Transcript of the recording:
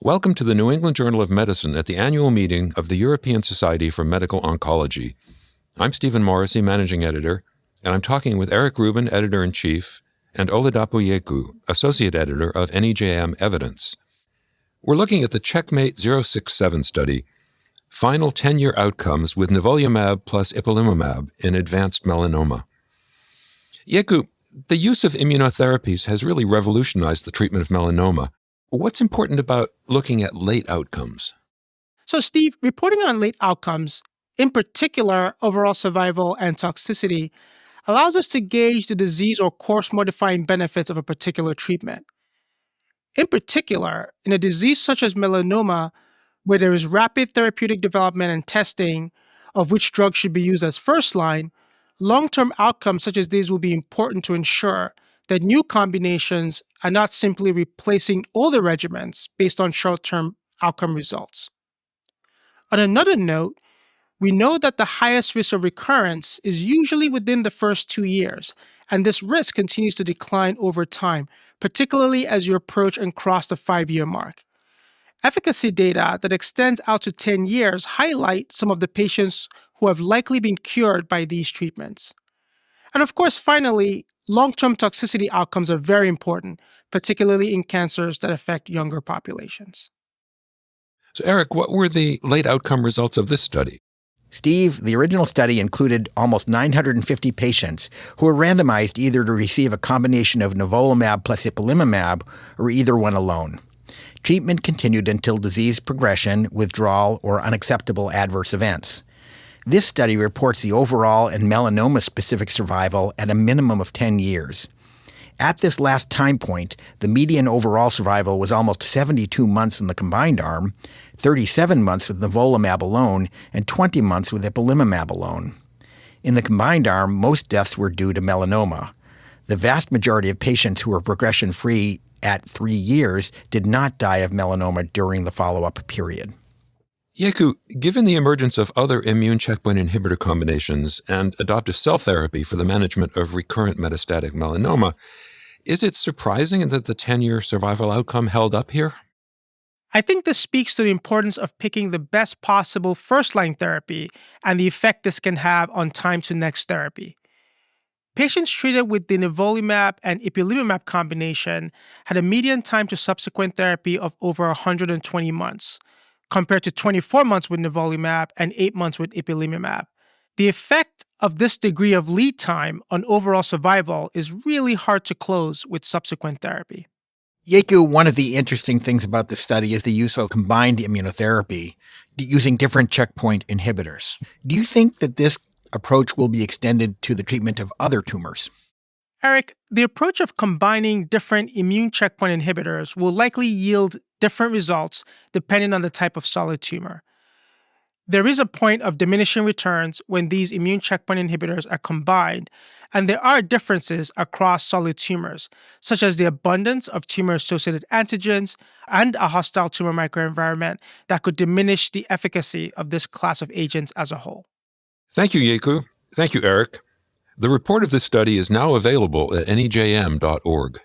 Welcome to the New England Journal of Medicine at the annual meeting of the European Society for Medical Oncology. I'm Stephen Morrissey, managing editor, and I'm talking with Eric Rubin, editor-in-chief, and Oladapo Yeku, associate editor of NEJM Evidence. We're looking at the Checkmate 067 study, final 10-year outcomes with Nivolumab plus Ipilimumab in advanced melanoma. Yeku, the use of immunotherapies has really revolutionized the treatment of melanoma. What's important about looking at late outcomes? So, Steve, reporting on late outcomes, in particular overall survival and toxicity, allows us to gauge the disease or course-modifying benefits of a particular treatment. In particular, in a disease such as melanoma, where there is rapid therapeutic development and testing of which drug should be used as first line, long-term outcomes such as these will be important to ensure that new combinations are not simply replacing older regimens based on short-term outcome results. On another note, we know that the highest risk of recurrence is usually within the first 2 years, and this risk continues to decline over time, particularly as you approach and cross the 5-year mark. Efficacy data that extends out to 10 years highlight some of the patients who have likely been cured by these treatments. And of course, finally, long-term toxicity outcomes are very important, particularly in cancers that affect younger populations. So, Eric, what were the late outcome results of this study? Steve, the original study included almost 950 patients who were randomized either to receive a combination of Nivolumab plus Ipilimumab or either one alone. Treatment continued until disease progression, withdrawal, or unacceptable adverse events. This study reports the overall and melanoma-specific survival at a minimum of 10 years. At this last time point, the median overall survival was almost 72 months in the combined arm, 37 months with Nivolumab alone, and 20 months with Ipilimumab alone. In the combined arm, most deaths were due to melanoma. The vast majority of patients who were progression-free at 3 years did not die of melanoma during the follow-up period. Yeku, given the emergence of other immune checkpoint inhibitor combinations and adoptive cell therapy for the management of recurrent metastatic melanoma, is it surprising that the 10-year survival outcome held up here? I think this speaks to the importance of picking the best possible first-line therapy and the effect this can have on time to next therapy. Patients treated with the Nivolumab and Ipilimumab combination had a median time to subsequent therapy of over 120 months, compared to 24 months with Nivolumab and 8 months with Ipilimumab. The effect of this degree of lead time on overall survival is really hard to close with subsequent therapy. Yeku, one of the interesting things about this study is the use of combined immunotherapy using different checkpoint inhibitors. Do you think that this approach will be extended to the treatment of other tumors? Eric, the approach of combining different immune checkpoint inhibitors will likely yield different results depending on the type of solid tumor. There is a point of diminishing returns when these immune checkpoint inhibitors are combined, and there are differences across solid tumors, such as the abundance of tumor-associated antigens and a hostile tumor microenvironment that could diminish the efficacy of this class of agents as a whole. Thank you, Yeku. Thank you, Eric. The report of this study is now available at nejm.org.